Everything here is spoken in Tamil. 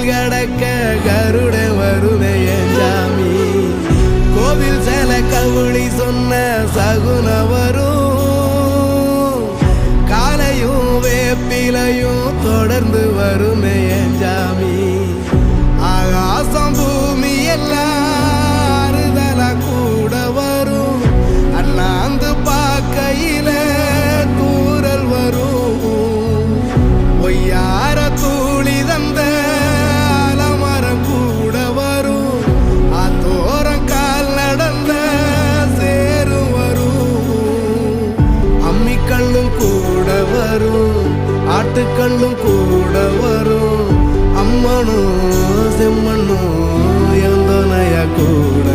கடக்க கருட வருவே என் சாமி கோவில் சில கவுளி சொன்ன சகுன வரும் காலையும் வேப்பிலையும் தொடர்ந்து வருமே என் சாமி ஆகாசம் பூமி எல்லாருதலா கூட வரும் அண்ணாந்து பார்க்கையில தூரல் வரும் ஒய்யார தூளி தந்த அலமரம் கூட வரும் ஆத்தோரம் கால் நடந்த சேரும் வரும் அம்மிக்கல்லும் கூட வரும் ஆட்டுக்கல்லும் கூட வரும் அம்மனும் செம்மண்ணும் எந்தனைய கூட